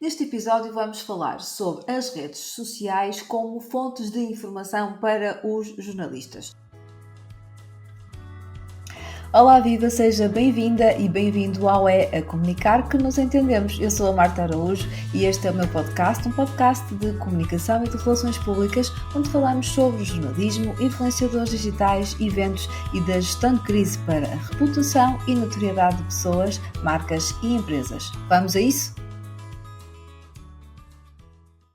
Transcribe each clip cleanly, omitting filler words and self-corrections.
Neste episódio vamos falar sobre as redes sociais como fontes de informação para os jornalistas. Olá viva, seja bem-vinda e bem-vindo ao É a Comunicar que nos entendemos. Eu sou a Marta Araújo e este é o meu podcast, um podcast de comunicação e de relações públicas, onde falamos sobre jornalismo, influenciadores digitais, eventos e da gestão de crise para a reputação e notoriedade de pessoas, marcas e empresas. Vamos a isso?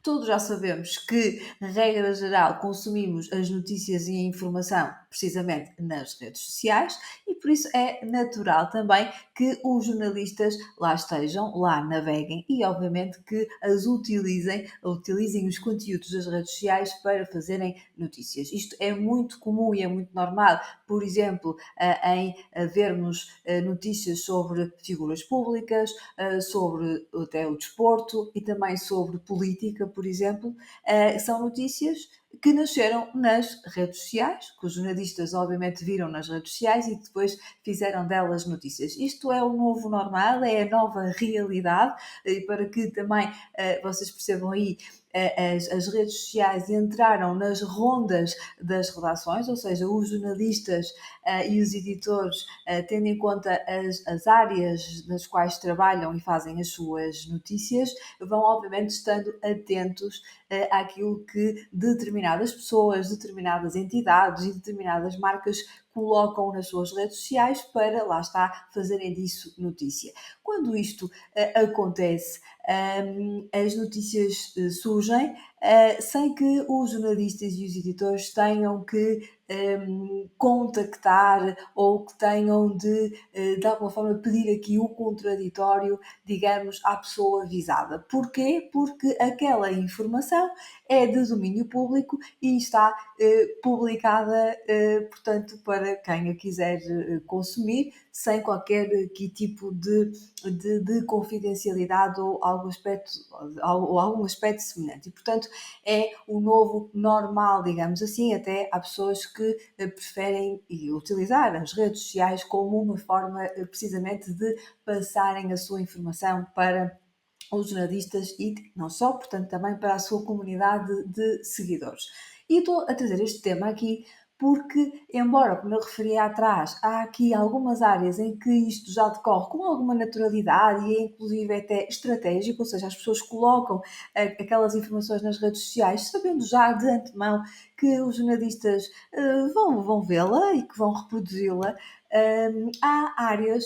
Todos já sabemos que, regra geral, consumimos as notícias e a informação precisamente nas redes sociais e por isso é natural também que os jornalistas lá estejam, lá naveguem e obviamente que utilizem os conteúdos das redes sociais para fazerem notícias. Isto é muito comum e é muito normal, por exemplo, em vermos notícias sobre figuras públicas, sobre até o desporto e também sobre política, por exemplo, são notícias que nasceram nas redes sociais, que os jornalistas obviamente viram nas redes sociais e depois fizeram delas notícias. Isto é o novo normal, é a nova realidade, e para que também vocês percebam aí, as redes sociais entraram nas rondas das redações, ou seja, os jornalistas e os editores, tendo em conta as áreas nas quais trabalham e fazem as suas notícias, vão obviamente estando atentos àquilo que determinadas pessoas, determinadas entidades e determinadas marcas colocam nas suas redes sociais para, lá está, fazerem disso notícia. Quando isto acontece, as notícias surgem sem que os jornalistas e os editores tenham que contactar ou que tenham de alguma forma, pedir aqui o contraditório, digamos, à pessoa visada. Porquê? Porque aquela informação é de domínio público e está publicada, portanto, para quem a quiser consumir, sem qualquer aqui tipo de confidencialidade ou algum aspecto semelhante. E, portanto, é o novo normal, digamos assim, até há pessoas que preferem utilizar as redes sociais como uma forma precisamente de passarem a sua informação para os jornalistas e não só, portanto, também para a sua comunidade de seguidores. E estou a trazer este tema aqui porque, embora, como eu referi atrás, há aqui algumas áreas em que isto já decorre com alguma naturalidade e é inclusive até estratégico, ou seja, as pessoas colocam aquelas informações nas redes sociais, sabendo já de antemão que os jornalistas vão vê-la e que vão reproduzi-la. Há áreas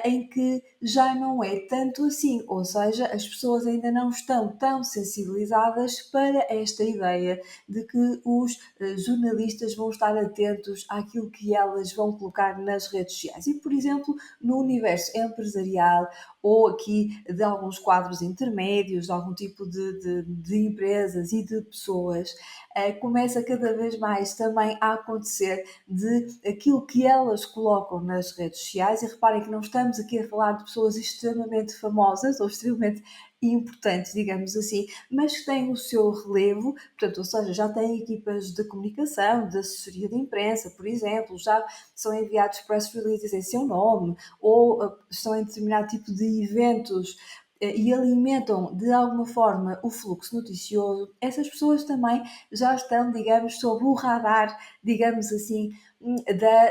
em que já não é tanto assim, ou seja, as pessoas ainda não estão tão sensibilizadas para esta ideia de que os jornalistas vão estar atentos àquilo que elas vão colocar nas redes sociais. E, por exemplo, no universo empresarial ou aqui de alguns quadros intermédios, de algum tipo de empresas e de pessoas, começa cada vez mais também a acontecer de aquilo que elas colocam nas redes sociais, e reparem que não estamos aqui a falar de pessoas extremamente famosas ou extremamente importantes, digamos assim, mas que têm o seu relevo, portanto, ou seja, já têm equipas de comunicação, de assessoria de imprensa, por exemplo, já são enviados press releases em seu nome, ou estão em determinado tipo de eventos e alimentam de alguma forma o fluxo noticioso. Essas pessoas também já estão, digamos, sob o radar, digamos assim,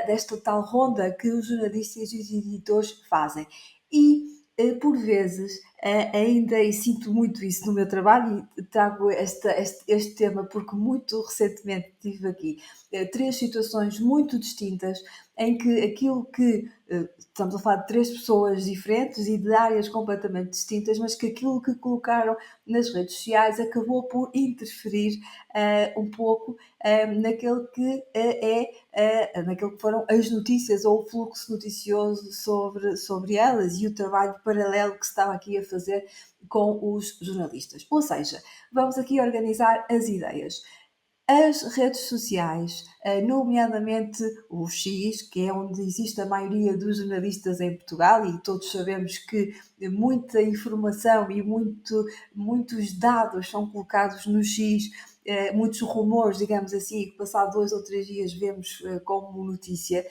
desta tal ronda que os jornalistas e os editores fazem. E, por vezes, ainda e sinto muito isso no meu trabalho e trago este tema porque muito recentemente tive aqui 3 situações muito distintas em que aquilo que estamos a falar de 3 pessoas diferentes e de áreas completamente distintas, mas que aquilo que colocaram nas redes sociais acabou por interferir um pouco naquele que naquilo que foram as notícias ou o fluxo noticioso sobre elas e o trabalho paralelo que se estava aqui a fazer com os jornalistas. Ou seja, vamos aqui organizar as ideias. As redes sociais, nomeadamente o X, que é onde existe a maioria dos jornalistas em Portugal, e todos sabemos que muita informação e muitos dados são colocados no X, muitos rumores, digamos assim, que passado 2 ou 3 dias vemos como notícia,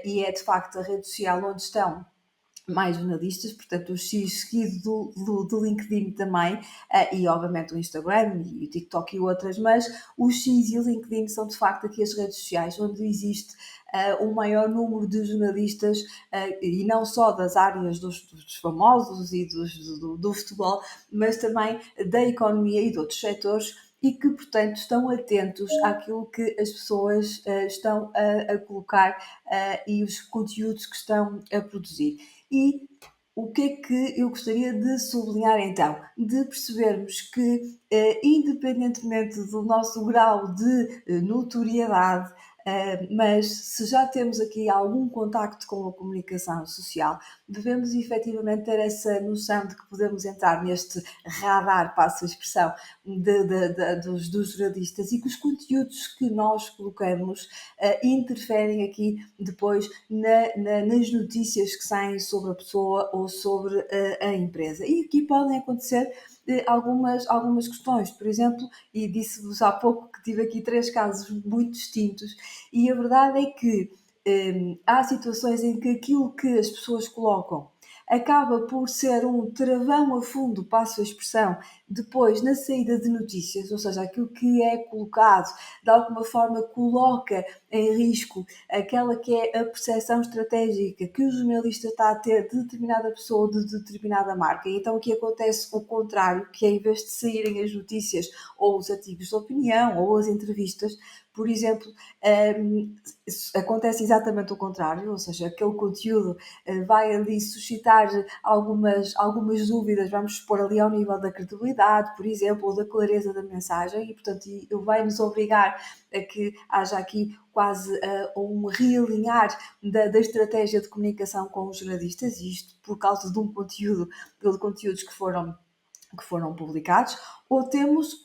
e é de facto a rede social onde estão mais jornalistas, portanto o X seguido do LinkedIn também, e obviamente o Instagram e o TikTok e outras, mas o X e o LinkedIn são de facto aqui as redes sociais onde existe o maior número de jornalistas, e não só das áreas dos famosos e do futebol, mas também da economia e de outros setores, e que, portanto, estão atentos àquilo que as pessoas estão a colocar e os conteúdos que estão a produzir. E o que é que eu gostaria de sublinhar então? De percebermos que, independentemente do nosso grau de notoriedade, mas se já temos aqui algum contacto com a comunicação social, devemos efetivamente ter essa noção de que podemos entrar neste radar, passo a expressão, dos jornalistas, e que os conteúdos que nós colocamos interferem aqui depois nas notícias que saem sobre a pessoa ou sobre a empresa. E aqui podem acontecer algumas questões, por exemplo, e disse-vos há pouco que tive aqui 3 casos muito distintos, e a verdade é que há situações em que aquilo que as pessoas colocam acaba por ser um travão a fundo, passo a expressão, depois na saída de notícias, ou seja, aquilo que é colocado de alguma forma coloca em risco aquela que é a percepção estratégica que o jornalista está a ter de determinada pessoa ou de determinada marca. E então aqui acontece o contrário, que é em vez de saírem as notícias ou os artigos de opinião ou as entrevistas, por exemplo, acontece exatamente o contrário, ou seja, aquele conteúdo vai ali suscitar algumas dúvidas, vamos expor ali ao nível da credibilidade, por exemplo, ou da clareza da mensagem, e portanto vai nos obrigar a que haja aqui quase um realinhar da estratégia de comunicação com os jornalistas, e isto por causa de conteúdos que foram publicados, ou temos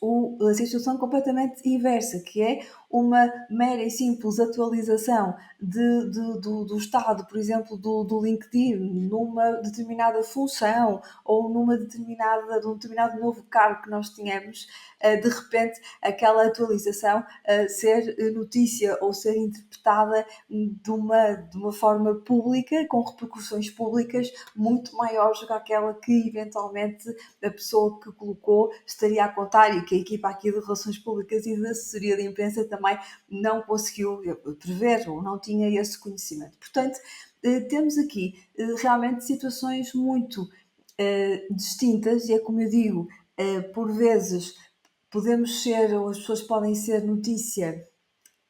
a situação completamente inversa, que é uma mera e simples atualização do estado, por exemplo, do LinkedIn, numa determinada função ou num determinado novo cargo que nós tínhamos, de repente aquela atualização ser notícia ou ser interpretada de uma forma pública, com repercussões públicas muito maiores do que aquela que eventualmente a pessoa que colocou estaria a contar, e que a equipa aqui de Relações Públicas e de Assessoria de Imprensa também não conseguiu prever ou não tinha esse conhecimento. Portanto, temos aqui realmente situações muito distintas, e é como eu digo, por vezes podemos ser, ou as pessoas podem ser notícia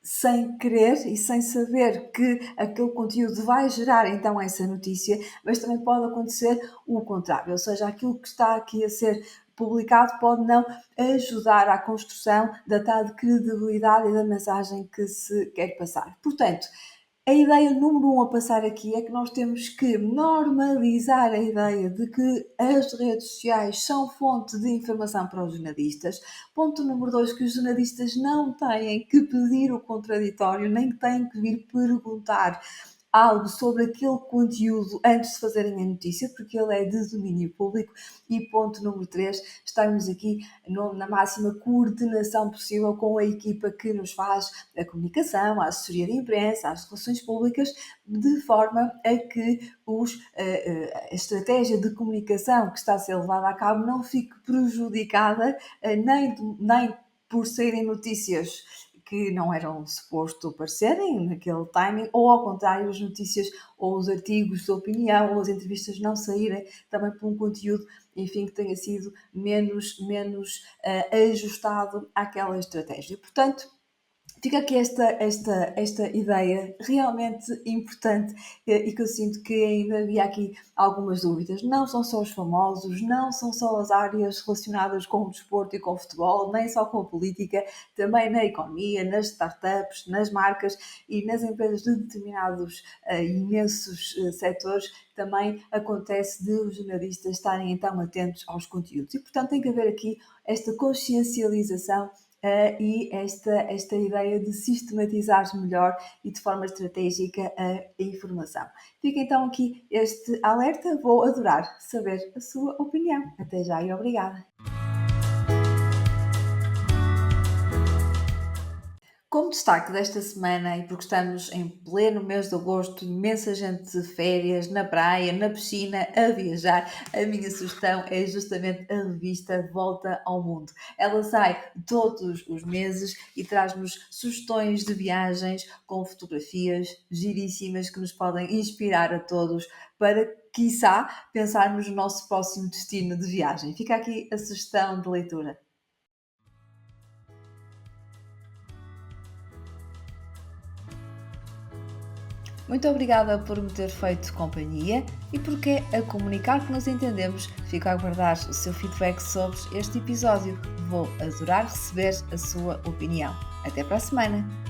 sem querer e sem saber que aquele conteúdo vai gerar então essa notícia, mas também pode acontecer o contrário, ou seja, aquilo que está aqui a ser publicado pode não ajudar à construção da tal credibilidade e da mensagem que se quer passar. Portanto, a ideia número 1 a passar aqui é que nós temos que normalizar a ideia de que as redes sociais são fonte de informação para os jornalistas. Ponto número 2, que os jornalistas não têm que pedir o contraditório, nem têm que vir perguntar algo sobre aquele conteúdo antes de fazerem a notícia, porque ele é de domínio público. E ponto número 3, estamos aqui na máxima coordenação possível com a equipa que nos faz a comunicação, a assessoria de imprensa, as relações públicas, de forma a que a estratégia de comunicação que está a ser levada a cabo não fique prejudicada, nem por serem notícias que não eram suposto aparecerem naquele timing, ou ao contrário, as notícias ou os artigos de opinião ou as entrevistas não saírem também por um conteúdo, enfim, que tenha sido menos ajustado àquela estratégia. Portanto, fica aqui esta ideia realmente importante, e que eu sinto que ainda havia aqui algumas dúvidas. Não são só os famosos, não são só as áreas relacionadas com o desporto e com o futebol, nem só com a política, também na economia, nas startups, nas marcas e nas empresas de determinados imensos setores. Também acontece de os jornalistas estarem então atentos aos conteúdos, e portanto tem que haver aqui esta consciencialização e esta ideia de sistematizar melhor e de forma estratégica a informação. Fica então aqui este alerta, vou adorar saber a sua opinião. Até já e obrigada! Como destaque desta semana, e porque estamos em pleno mês de agosto, imensa gente de férias, na praia, na piscina, a viajar, a minha sugestão é justamente a revista Volta ao Mundo. Ela sai todos os meses e traz-nos sugestões de viagens com fotografias giríssimas que nos podem inspirar a todos para, quiçá, pensarmos no nosso próximo destino de viagem. Fica aqui a sugestão de leitura. Muito obrigada por me ter feito companhia e porque a comunicar que nos entendemos. Fico a aguardar o seu feedback sobre este episódio. Vou adorar receber a sua opinião. Até para a semana!